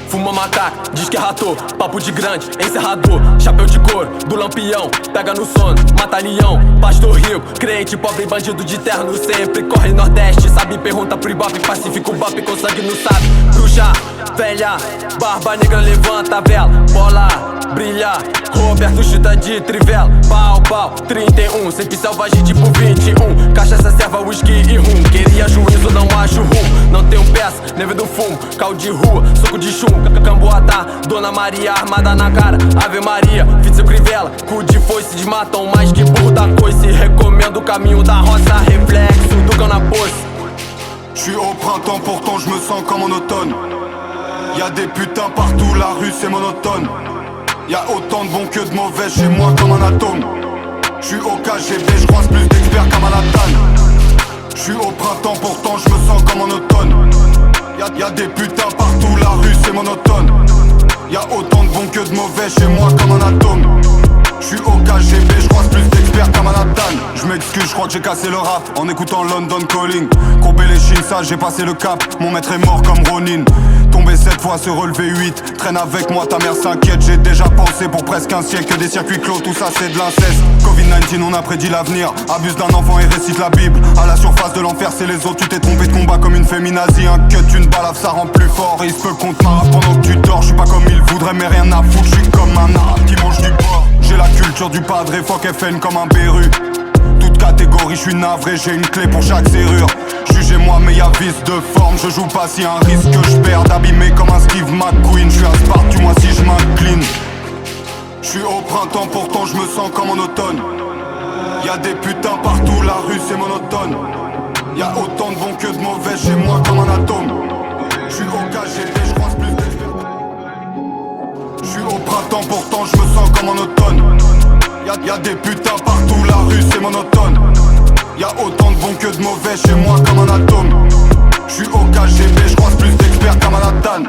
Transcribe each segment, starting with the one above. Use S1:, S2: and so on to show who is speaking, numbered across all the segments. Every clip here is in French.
S1: Fuma macaco, diz que é rator, papo de grande, encerrador, chapéu de couro, do lampião, pega no sono, mata leão, pastor rico, crente, pobre, bandido de terno, sempre corre nordeste, sabe, pergunta pro ibope, pacífico, bope com sangue no sabe, bruxa, velha, barba negra, levanta a vela, bola, brilha, Roberto chuta de trivela, pau, pau, 31, sempre selvagem tipo 21, cachaça, serva, whisky e rum, queria juízo, não acho rum, não tenho peça, neve do fumo, caldo de rua, soco de chum, camboatá, Dona Maria armada na cara, Ave Maria, Fitzel Crivella, cu de foice, desmatam mais que burro da coice, recomendo o caminho da roça, reflexo do cão na posse.
S2: J'suis au printemps, pourtant je me sens comme en automne. Y'a des putains partout, la rue c'est monotone. Y'a autant de bons que de mauvais chez moi comme un atome. J'suis au KGB, j'croise plus d'experts qu'à Manhattan. J'suis au printemps, pourtant je me sens comme en automne. Y'a des putains partout, la rue c'est monotone. Y'a autant de bons que de mauvais chez moi comme un atome. J'suis au KGB, j'croise plus d'experts qu'à Manhattan. J'm'excuse, j'crois que j'ai cassé le rap en écoutant London Calling. Courbé les chines, ça j'ai passé le cap, mon maître est mort comme Ronin. Tomber 7 fois, se relever 8. Traîne avec moi, ta mère s'inquiète. J'ai déjà pensé pour presque un siècle que des circuits clos, tout ça c'est de l'inceste. Covid-19, on a prédit l'avenir. Abuse d'un enfant et récite la Bible. À la surface de l'enfer, c'est les autres. Tu t'es trompé de combat comme une féminazie. Un cut, une balafre, ça rend plus fort. Et il se peut qu'on te marre pendant que tu dors. J'suis pas comme il voudrait, mais rien à foutre. J'suis comme un arabe qui mange du porc. J'ai la culture du padre et fuck FN comme un berru. Toute catégorie, j'suis navré, j'ai une clé pour chaque serrure. Jugez-moi mais y'a vice de forme, je joue pas si un risque que je perds. Abîmé comme un Steve McQueen, j'suis un Sparte, tu moi si je m'incline. J'suis au printemps, pourtant je me sens comme en automne. Y'a des putains partout, la rue c'est monotone. Y'a autant de bons que de mauvais chez moi comme un atome. J'suis au KGB, j'croise plus d'experts. J'suis au printemps, pourtant je me sens comme en automne. Y'a des putains partout, la rue c'est monotone. Y'a autant de bons que de mauvais chez moi comme un atome. J'suis au KGB, j'croise plus d'experts qu'à Manhattan.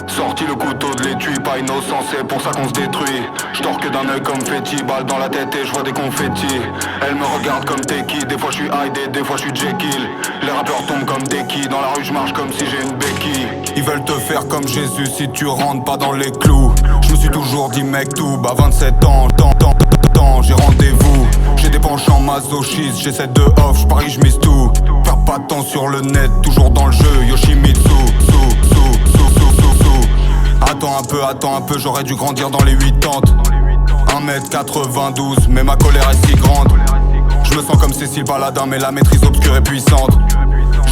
S3: Sorti le couteau de l'étui, pas innocent, c'est pour ça qu'on se détruit. J'dors que d'un œil comme Fetty, balle dans la tête et je vois des confettis. Elle me regarde comme Teki, des fois je suis Hyde, des fois je suis Jekyll. Les rappeurs tombent comme des quilles, dans la rue je marche comme si j'ai une béquille.
S2: Ils veulent te faire comme Jésus si tu rentres pas dans les clous. Je me suis toujours dit mec tout, à 27 ans, j'ai rendez-vous. J'ai des penchants masochistes, j'essaie de off, j'parie j'mise tout. Perds pas de temps sur le net, toujours dans le jeu, Yoshimitsu. Attends un peu, j'aurais dû grandir dans les 80. 1m92, mais ma colère est si grande. Je me sens comme Cécile Paladin, mais la maîtrise obscure et puissante.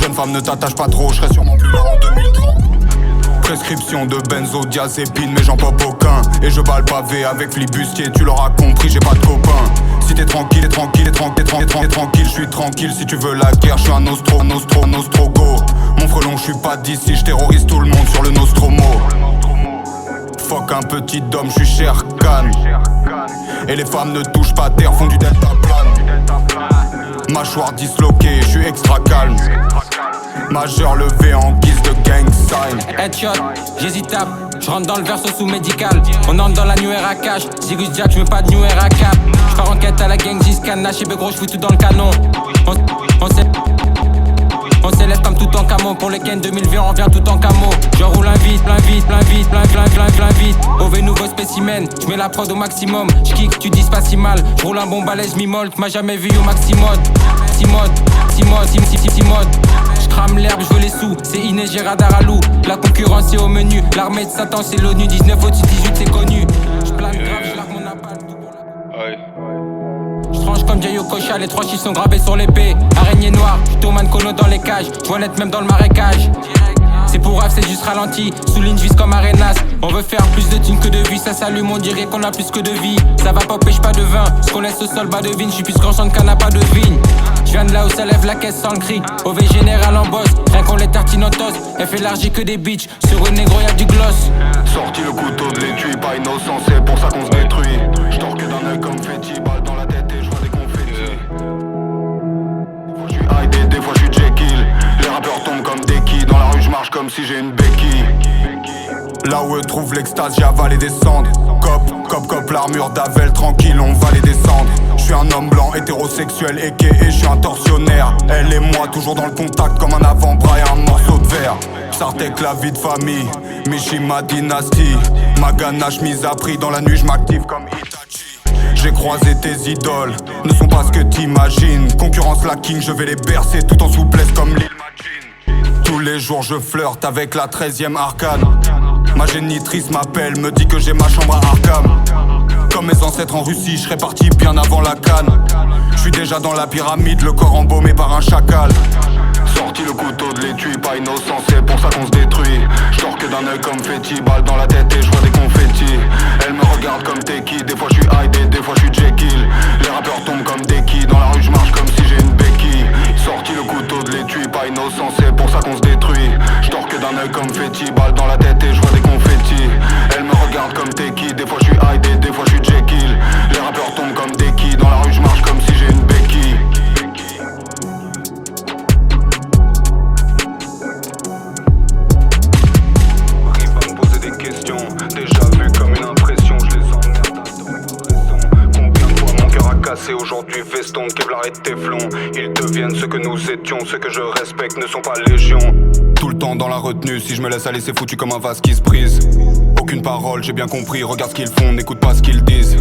S2: Jeune femme ne t'attache pas trop, je serai sûrement plus là en 2030. Prescription de benzodiazépine, mais j'en pop aucun. Et je bats le pavé avec flibustier, tu l'auras compris, j'ai pas de copain. Si t'es tranquille, je suis tranquille. Si tu veux la guerre, je suis un Nostrogo. Mon frelon, je suis pas d'ici, je terrorise tout le monde sur le Nostromo. Fuck un petit homme, je suis Sherkan. Et les femmes ne touchent pas terre, font du deltaplane. Mâchoire disloquée, je suis extra calme. Majeur levé en guise de gang sign.
S4: Headshot, j'hésite à. J'rentre dans le verso sous médical. On entre dans la new era cash. Zirus Jack, j'mets pas de new era cap. J'pars en quête à la gang, Ziscan, HB gros, j'fous tout dans le canon. On s'élève comme tout en camo. Pour les Ken 2020 on revient tout en camo. Je roule un vite, plein vite. OV nouveau spécimen, j'mets la prod au maximum. J'kick, tu dis pas si mal. J'roule un bon balai, j'm'immolte, m'a jamais vu au maximode. Si mode. J'rame l'herbe, j'veux les sous, c'est Inès, j'ai radar à loup. La concurrence est au menu, l'armée de Satan c'est l'ONU. 19 au-dessus 18 c'est connu. J'plane grave, j'largue mon napalm. J'tranche comme Jayo Kocha, les 3 chiffres sont gravés sur l'épée. Araignée noire, Toman Kono dans les cages. J'vois net même dans le marécage. C'est pour rêve, c'est juste ralenti. Souligne, j'vise comme Arenas. On veut faire plus de thunes que de vie. Ça s'allume, on dirait qu'on a plus que de vie. Ça va pas, pêche pas de vin. Ce qu'on laisse au sol, bas de vigne. J'suis plus grand de canne, pas de vigne. J'viens de là où ça lève la caisse sans le cri. OV général en boss, rien qu'on les tartine en toast. Elle fait larger que des bitches. Sur une négro y'a du gloss.
S3: Sorti le couteau de l'étui, pas innocent, c'est pour ça qu'on se détruit. J'torque d'un œil comme Fetty, balle dans la tête et j'vois des confettis. Des fois j'suis Hyde, des fois j'suis Jekyll. Les rappeurs tombent comme des quilles, dans la rue j'marche comme si j'ai une béquille.
S2: Là où eux trouvent l'extase, j'ai avalé des cendres. Cop, l'armure d'Avel, tranquille, on va les descendre. J'suis un homme blanc, hétérosexuel, équé et j'suis un tortionnaire. Elle et moi, toujours dans le contact comme un avant-bras et un morceau de verre. Sartek, la vie de famille, Mishima dynastie. Ma ganache mise à prix, dans la nuit j'm'active comme Itachi. J'ai croisé tes idoles, ne sont pas ce que t'imagines. Concurrence la king, je vais les bercer tout en souplesse comme Lil Majin. Tous les jours je flirte avec la 13e arcane. Ma génitrice m'appelle, me dit que j'ai ma chambre à Arkham. Comme mes ancêtres en Russie, je serais parti bien avant la canne. Je suis déjà dans la pyramide, le corps embaumé par un chacal.
S3: Sorti le couteau de l'étui, pas innocent, c'est pour ça qu'on se détruit. J'torque d'un œil comme Fetty, balle dans la tête et j'vois des confettis. Elle me regarde comme Teki, des fois j'suis Hyde, des fois j'suis Jekyll. Les rappeurs tombent comme des quilles, dans la rue j'marche comme si j'ai une béquille. Sorti le couteau de l'étui, pas innocent, c'est pour ça qu'on se détruit. J'torque d'un œil comme Fetty, balle dans la tête et j'vois des confettis. Elle me regarde comme Teki, des fois j'suis Hyde, des fois j'suis Jekyll. Les rappeurs tombent comme des quilles, dans la rue j'marche comme si j'ai une béquille. Déjà vu comme une impression, je les emmerde à raison. Combien de fois mon cœur a cassé aujourd'hui, veston, Kevlar et Teflon. Ils deviennent ce que nous étions, ceux que je respecte ne sont pas légion.
S2: Tout le temps dans la retenue, si je me laisse aller c'est foutu comme un vase qui se brise. Aucune parole, j'ai bien compris, regarde ce qu'ils font, n'écoute pas ce qu'ils disent.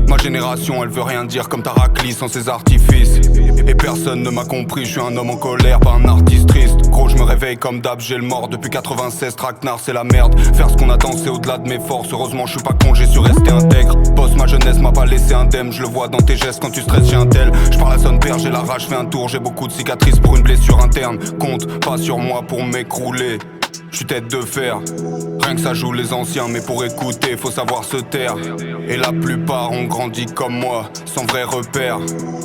S2: Ma génération, elle veut rien dire comme Tarakli sans ses artifices. Et personne ne m'a compris, je suis un homme en colère, pas un artiste triste. Gros, je me réveille comme d'hab, j'ai le mort depuis 96, traquenard c'est la merde. Faire ce qu'on attend c'est au-delà de mes forces, heureusement je suis pas con, j'ai su rester intègre. Boss, ma jeunesse m'a pas laissé indemne, je le vois dans tes gestes quand tu stresses, j'ai un tel. Je parle à son père, j'ai la rage, fais un tour, j'ai beaucoup de cicatrices pour une blessure interne. Compte pas sur moi pour m'écrouler. J'suis tête de fer, rien que ça joue les anciens, mais pour écouter faut savoir se taire. Et la plupart ont grandi comme moi, sans vrai repère.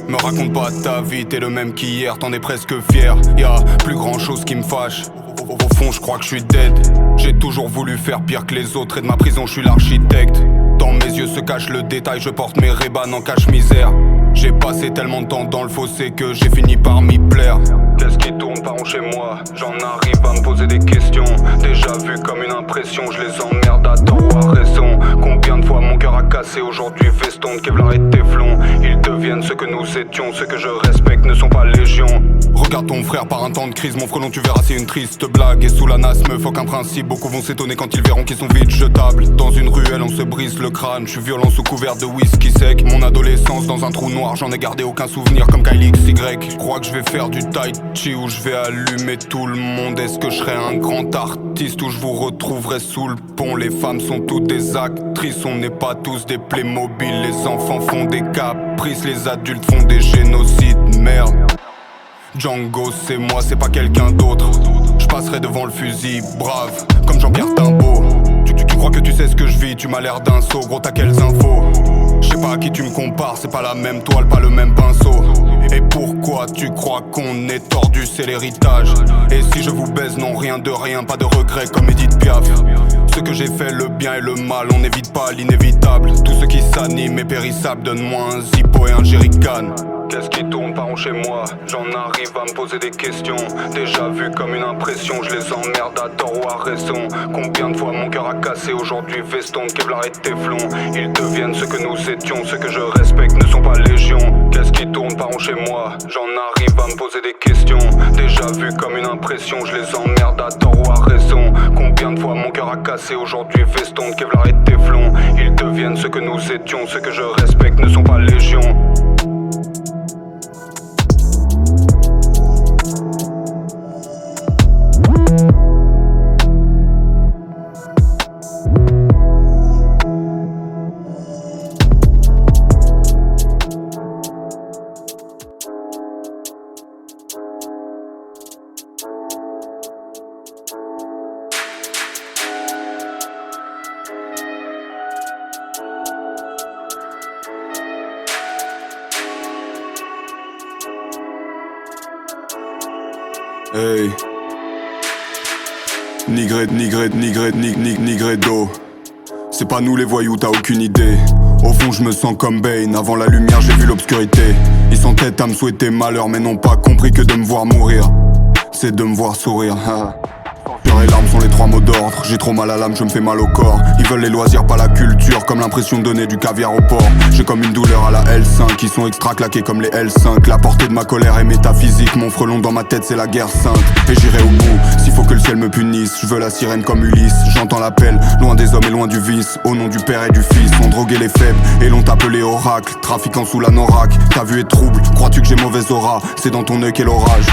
S2: Me raconte pas ta vie, t'es le même qu'hier, t'en es presque fier. Y'a plus grand chose qui me fâche, au fond je crois que je suis dead. J'ai toujours voulu faire pire que les autres et de ma prison je suis l'architecte. Dans mes yeux se cache le détail, je porte mes Ray-Ban en cache-misère. J'ai passé tellement de temps dans le fossé que j'ai fini par m'y plaire.
S3: Qu'est-ce qui tourne par rond chez moi? J'en arrive à me poser des questions. Déjà vu comme une impression, je les emmerde à tort ou à raison. Combien de fois mon cœur a cassé aujourd'hui, veston, Kevlar et Teflon. Ils deviennent ce que nous étions, ceux que je respecte ne sont pas légion.
S2: Regarde ton frère par un temps de crise, mon frelon tu verras c'est une triste blague. Et sous la nasse me faut qu'un principe, beaucoup vont s'étonner quand ils verront qu'ils sont vite jetables. Dans une ruelle on se brise le crâne, je suis violent sous couvert de whisky sec. Mon adolescence dans un trou noir, j'en ai gardé aucun souvenir comme Kylie XY. Je crois que je vais faire du tai chi où je vais allumer tout le monde. Est-ce que je serai un grand artiste où je vous retrouverai sous le pont? Les femmes sont toutes des actrices, on n'est pas tous des Playmobil. Les enfants font des caprices, les adultes font des génocides, merde. Django c'est moi, c'est pas quelqu'un d'autre. Je passerai devant le fusil, brave, comme Jean-Pierre Timbaud. Tu crois que tu sais ce que je vis, tu m'as l'air d'un sot, gros t'as quelles infos? Je sais pas à qui tu me compares, c'est pas la même toile, pas le même pinceau. Et pourquoi tu crois qu'on est tordu, c'est l'héritage? Et si je vous baise, non rien de rien, pas de regret comme Edith Piaf. Ce que j'ai fait, le bien et le mal, on n'évite pas l'inévitable. Tout ce qui s'anime est périssable, donne-moi un zippo et un jerrycan.
S3: Qu'est-ce qui tourne par rond chez moi? J'en arrive à me poser des questions. Déjà vu comme une impression, je les emmerde à tort ou à raison. Combien de fois mon cœur a cassé aujourd'hui, veston, Kevlar et Teflon. Ils deviennent ce que nous étions, ceux que je respecte ne sont pas légion. Qu'est-ce qui tourne par rond chez moi? J'en arrive à me poser des questions. Déjà vu comme une impression, je les emmerde à tort ou à raison. Combien de fois mon cœur a cassé aujourd'hui, veston, Kevlar et Teflon. Ils deviennent ce que nous étions, ceux que je respecte ne sont pas légion.
S2: Hey. Nigredo. C'est pas nous les voyous, t'as aucune idée. Au fond je me sens comme Bane. Avant la lumière j'ai vu l'obscurité. Ils s'entêtent à me souhaiter malheur, mais n'ont pas compris que de me voir mourir, c'est de me voir sourire. Et larmes sont les trois mots d'ordre. J'ai trop mal à l'âme, je me fais mal au corps. Ils veulent les loisirs, pas la culture. Comme l'impression de donner du caviar au porc. J'ai comme une douleur à la L5. Ils sont extra claqués comme les L5. La portée de ma colère est métaphysique. Mon frelon dans ma tête c'est la guerre sainte. Et j'irai au bout, s'il faut que le ciel me punisse. Je veux la sirène comme Ulysse. J'entends l'appel, loin des hommes et loin du vice. Au nom du père et du fils, on drogué les faibles et l'ont appelé oracle. Trafiquant sous la norac, ta vue est trouble. Crois-tu que j'ai mauvaise aura? C'est dans ton œil qu'est l'orage.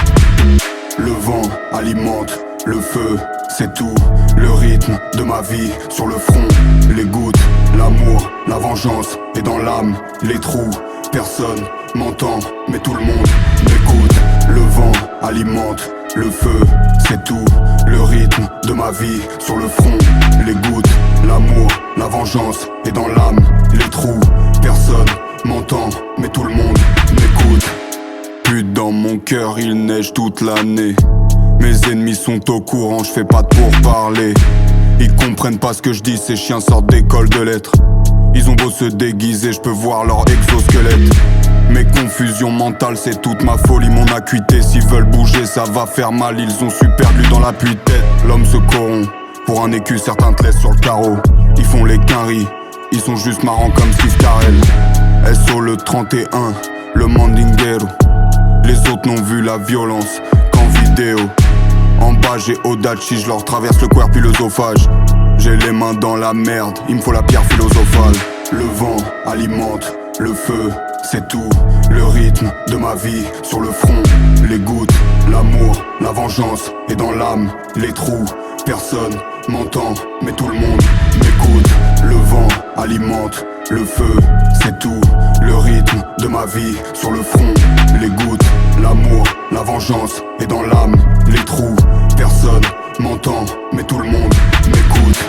S2: Le vent alimente le feu, c'est tout, le rythme de ma vie sur le front. Les gouttes, l'amour, la vengeance et dans l'âme, les trous. Personne m'entend, mais tout le monde m'écoute. Le vent alimente le feu, c'est tout, le rythme de ma vie sur le front. Les gouttes, l'amour, la vengeance et dans l'âme, les trous. Personne m'entend, mais tout le monde m'écoute. Pute dans mon cœur, il neige toute l'année. Mes ennemis sont au courant, je fais pas de pourparler. Ils comprennent pas ce que je dis, ces chiens sortent d'école de lettres. Ils ont beau se déguiser, je peux voir leur exosquelette. Mes confusions mentales, c'est toute ma folie, mon acuité. S'ils veulent bouger, ça va faire mal, ils ont su perdu dans l'appui de tête. L'homme se corrompt, pour un écu, certains te laissent sur le carreau. Ils font les quinries, ils sont juste marrants comme Steve Carell. SO le 31, le Mandinguero. Les autres n'ont vu la violence qu'en vidéo. En bas j'ai Odachi, je leur traverse le cuir puis l'œsophage. J'ai les mains dans la merde, il me faut la pierre philosophale. Le vent alimente le feu, c'est tout, le rythme de ma vie sur le front. Les gouttes, l'amour, la vengeance et dans l'âme, les trous. Personne m'entend, mais tout le monde m'écoute. Le vent alimente le feu, c'est tout, le rythme de ma vie sur le front. Les gouttes, l'amour, la vengeance et dans l'âme, les trous. Personne m'entend, mais tout le monde m'écoute.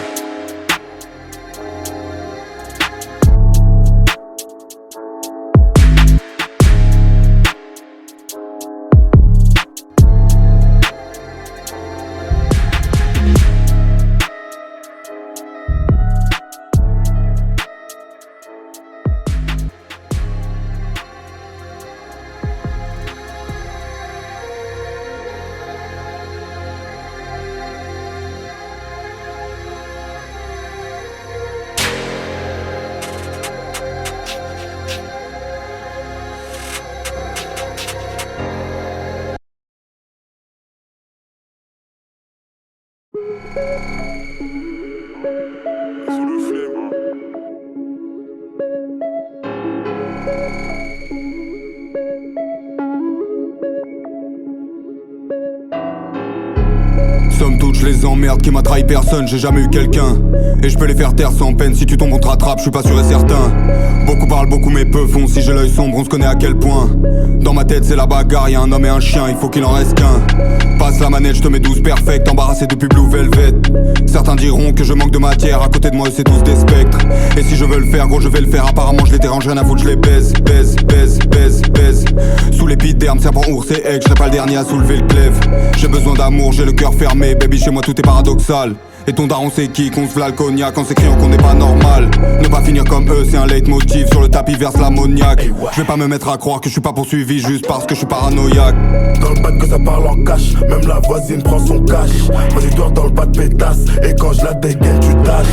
S2: Somme toute je les emmerde, qui m'a trahi personne, j'ai jamais eu quelqu'un. Et je peux les faire taire sans peine, si tu tombes on te rattrape, je suis pas sûr et certain. Beaucoup parlent, beaucoup mais peu font, si j'ai l'œil sombre on se connaît à quel point. Dans ma tête c'est la bagarre, y'a un homme et un chien, il faut qu'il en reste qu'un. Passe la manette, je te mets 12 perfect, embarrassé depuis Blue Velvet. Certains diront que je manque de matière, à côté de moi c'est tous des spectres. Et si je veux le faire gros je vais le faire, apparemment je les dérange, rien à foutre, je les baise. Sous l'épiderme, serpent, ours et aigle, je serai pas le dernier à soulever le glaive. J'ai besoin d'amour, j'ai le cœur fermé, baby chez moi tout est paradoxal. Et ton daron c'est qui, qu'on se v'là le cognac en s'écriant qu'on n'est pas normal. Ne pas finir comme eux c'est un leitmotiv, sur le tapis verse l'ammoniaque. Je vais pas me mettre à croire que je suis pas poursuivi juste parce que je suis paranoïaque.
S5: Dans le bac que ça parle en cash, même la voisine prend son cash. Vas-y dors dans le bas de pétasse, et quand je la dégaine tu tâches.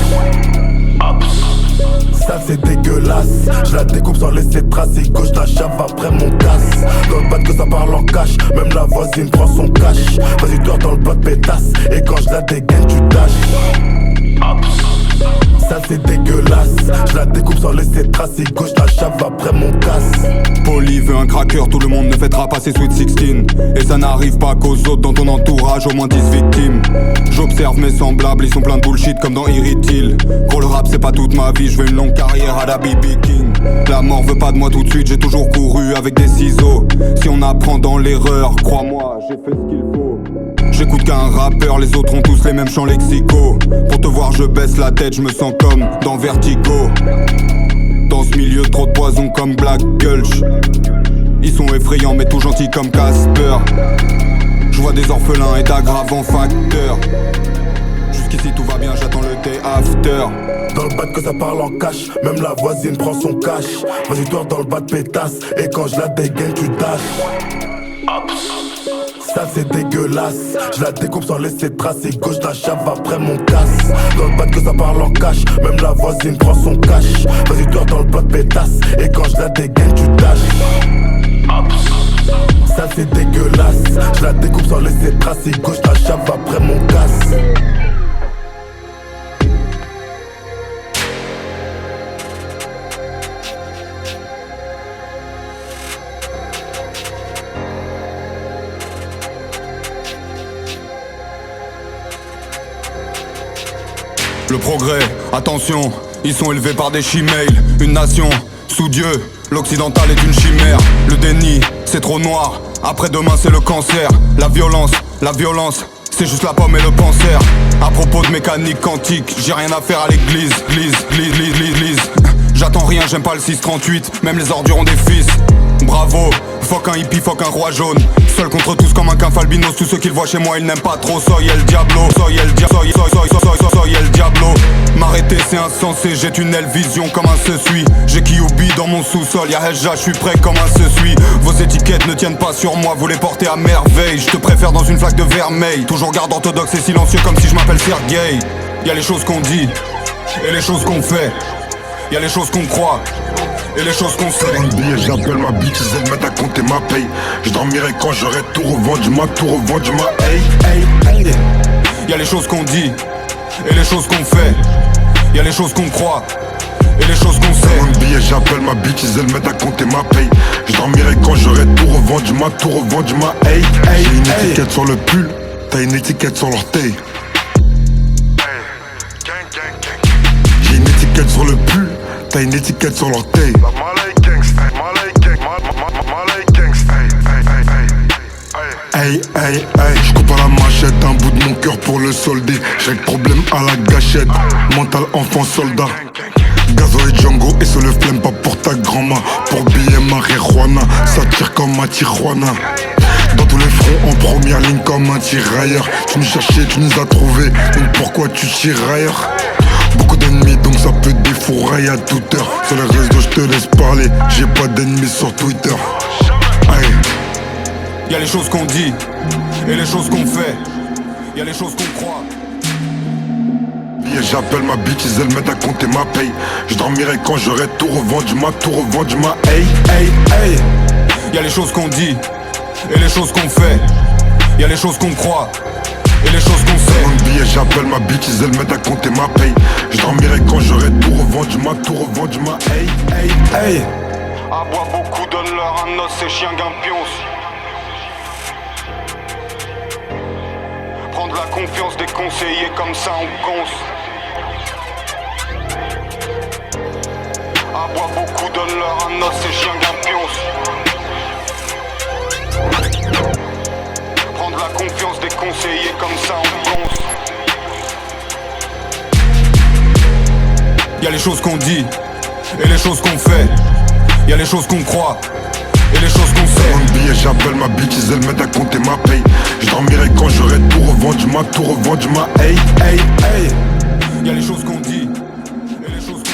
S5: Ça c'est dégueulasse, je la découpe sans laisser trace. Et gauche la chave après mon casse. Dans le bac que ça parle en cash, même la voisine prend son cash. Vas-y dors dans le bas de pétasse, et quand je la dégaine tu tâches. Ça c'est dégueulasse, je la découpe sans laisser trace. Et gauche la chave après mon casse.
S2: Poli veut un cracker, tout le monde ne fêtera pas ses Sweet 16. Et ça n'arrive pas qu'aux autres, dans ton entourage au moins 10 victimes. J'observe mes semblables, ils sont plein de bullshit comme dans Irritil. Gros le rap c'est pas toute ma vie, je veux une longue carrière à la BB King. La mort veut pas de moi tout de suite, j'ai toujours couru avec des ciseaux. Si on apprend dans l'erreur, crois-moi, j'ai fait ce qu'il faut. J'écoute qu'un rappeur, les autres ont tous les mêmes chants lexicaux. Pour te voir je baisse la tête, je me sens comme dans Vertigo. Dans ce milieu trop de poison comme Black Gulch. Ils sont effrayants mais tout gentils comme Casper. Je vois des orphelins et d'aggravants facteurs. Jusqu'ici tout va bien, j'attends le day after.
S5: Dans le bac que ça parle en cash, même la voisine prend son cash. Vas-y dors dans le bas de pétasse, et quand je la dégaine tu dashes. Ça c'est dégueulasse, je la découpe sans laisser trace. Et gauche la chave après mon casse. Dans le bac que ça parle en cash, même la voisine prend son cash. Vas-y dors dans le bas de pétasse, et quand je la dégaine tu dashes. Ça c'est dégueulasse, je la découpe sans laisser trace. Et gauche la chave après mon casse.
S2: Le progrès, attention, ils sont élevés par des chimales. Une nation, sous Dieu, l'occidental est une chimère. Le déni, c'est trop noir, après-demain c'est le cancer. La violence, c'est juste la pomme et le panser. À propos de mécanique quantique, j'ai rien à faire à l'église. J'attends rien, j'aime pas le 638, même les ordures ont des fils. Bravo, fuck un hippie, fuck un roi jaune. Seul contre tous comme un quinfalbinos. Tous ceux qu'ils voient chez moi ils n'aiment pas trop. Soy el diablo, soy el diablo. M'arrêter c'est insensé, j'ai une vision comme un se suit. J'ai Kyubi dans mon sous-sol, y'a Hesja, je suis prêt comme un se suit. Vos étiquettes ne tiennent pas sur moi, vous les portez à merveille. Je te préfère dans une flaque de vermeil. Toujours garde orthodoxe et silencieux comme si je m'appelle Sergei. Y'a les choses qu'on dit, et les choses qu'on fait. Y'a les choses qu'on croit, et les choses qu'on sait.
S5: Un billet, j'appelle ma bitch, elle m'aide à compter ma paye. Je dormirai quand j'aurai tout revendu, ma hey.
S2: Y'a les choses qu'on dit, et les choses qu'on fait. Y'a les choses qu'on croit, et les choses qu'on sait.
S5: Un billet, j'appelle ma bitch, elle m'aide à compter ma paye. Je dormirai quand j'aurai tout revendu, ma hey. J'ai une étiquette sur le pull, t'as une étiquette sur l'orteil. J'ai une étiquette sur le pull, t'as une étiquette sur l'orteil. Hey, je coupe à la machette, un bout de mon cœur pour le solder. J'ai le problème à la gâchette, mental enfant soldat. Gazo et Django et se le flemme pas pour ta grand-mère. Pour billet marijuana, ça tire comme à Tijuana. Dans tous les fronts en première ligne comme un tirailleur. Tu nous cherchais, tu nous as trouvés, donc pourquoi tu tires ailleurs? Beaucoup d'ennemis donc ça peut défourailler à toute heure. Sur les réseaux je te laisse parler, j'ai pas d'ennemis sur Twitter. Hey.
S2: Y'a les choses qu'on dit, et les choses qu'on fait. Y'a les choses qu'on croit.
S5: J'appelle ma bitch, elle m'aide à compter ma paye. Je dormirai quand j'aurai tout revendu, ma hey.
S2: Y'a les choses qu'on dit, et les choses qu'on fait. Y'a les choses qu'on croit, et les choses qu'on sait.
S5: Un billet, j'appelle ma bitch, elle m'aide à compter ma paye. Je dormirai quand j'aurai tout revendu, ma hey.
S2: À boire beaucoup, donne-leur un os, ces chiens guimpions. Prendre la confiance des conseillers, comme ça on conce. À boire beaucoup, donne-leur un os, ces chiens guimpions. Prendre la confiance des conseillers, comme ça on conce. Y'a les choses qu'on dit, et les choses qu'on fait. Y'a les choses qu'on croit, et les choses qu'on sait.
S5: Un billet, j'appelle ma bitch, elle m'aide à compter ma paye. Je dormirai quand j'aurai tout revendu, ma hey.
S2: Y'a les choses qu'on dit, et les choses qu'on fait.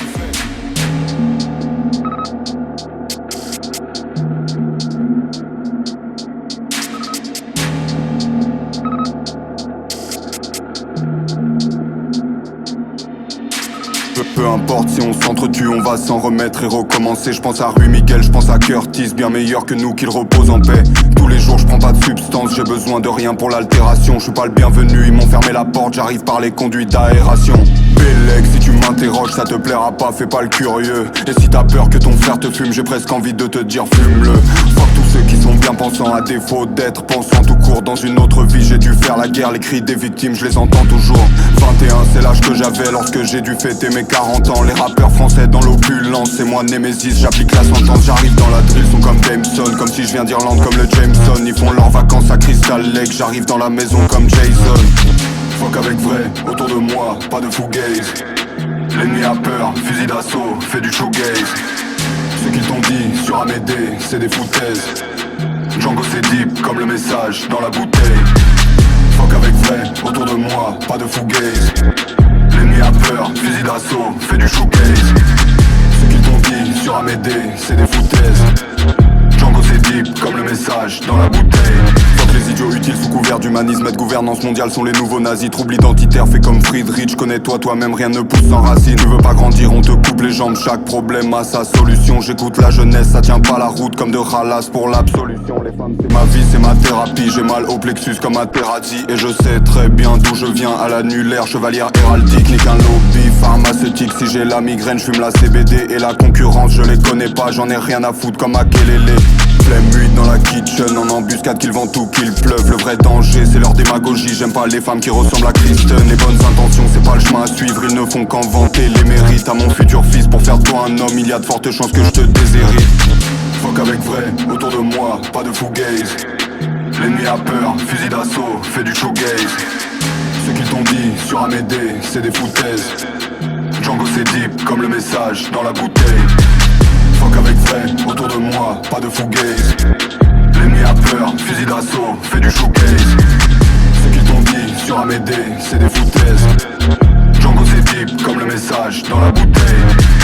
S2: Peu importe si on s'entretue, on va s'en remettre et recommencer. Je pense à Rue Miguel, je pense à Curtis, bien meilleur que nous, qu'il repose en paix. Tous les jours je prends pas de substance, j'ai besoin de rien pour l'altération. Je suis pas le bienvenu, ils m'ont fermé la porte, j'arrive par les conduits d'aération. Bélec, si tu m'interroges, ça te plaira pas, fais pas le curieux. Et si t'as peur que ton frère te fume, j'ai presque envie de te dire fume-le. Fuck tous ceux qui sont bien pensants à défaut d'être pensants tout court. Dans une autre vie j'ai dû faire la guerre, les cris des victimes je les entends toujours. 21 c'est l'âge que j'avais lorsque j'ai dû fêter mes 40 ans. Les rappeurs français dans l'opulence, c'est moi Némésis, j'applique la sentence. J'arrive dans la drill, sont comme Jameson, comme si je viens d'Irlande comme le Jameson. Ils font leurs vacances à Crystal Lake, j'arrive dans la maison comme Jason. Fuck avec vrai, autour de moi, pas de fugaze. L'ennemi a peur, fusil d'assaut, fait du showgaze. Ce qu'ils t'ont dit sur Amédée, c'est des foutaises. Django c'est deep comme le message dans la bouteille. Fuck avec vrai, autour de moi, pas de fugaze. L'ennemi a peur, fusil d'assaut, fait du shoegaze. Ce qu'ils t'ont dit sur Amédée, c'est des foutaises. Django c'est deep comme le message dans la bouteille. Fuck les idiots utiles sous couvert d'humanisme et de gouvernance mondiale sont les nouveaux nazis. Trouble identitaire fait comme Friedrich, connais-toi toi-même, rien ne pousse sans racine. Tu veux pas grandir, on te coupe les jambes, chaque problème a sa solution. J'écoute la jeunesse, ça tient pas la route comme de Halas pour l'absolution. Les femmes c'est ma vie, c'est ma thérapie, j'ai mal au plexus comme à Terrazzi. Et je sais très bien d'où je viens, à l'annulaire, chevalière héraldique. Nique un lobby pharmaceutique, si j'ai la migraine, j'fume la CBD. Et la concurrence, je les connais pas, j'en ai rien à foutre comme à Kelele. Flemme huit dans la kitchen, en embuscade qu'ils vendent tout, qu'il pleuve. Le vrai danger c'est leur démagogie, j'aime pas les femmes qui ressemblent à Kristen. Les bonnes intentions c'est pas le chemin à suivre, ils ne font qu'en vanter les mérites. À mon futur fils, pour faire de toi un homme, il y a de fortes chances que je te déshérite. Fuck avec vrai, autour de moi, pas de fugaze. L'ennemi a peur, fusil d'assaut, fait du shoegaze. Ce qu'ils t'ont dit sur Amédée, c'est des foutaises. Django c'est deep comme le message dans la bouteille. Fuck avec vrai, autour de moi, pas de fugaze. L'ennemi a peur, fusil d'assaut, fait du shoegaze. Ce qu'ils t'ont dit sur Amédée, c'est des foutaises. Django c'est deep comme le message dans la bouteille.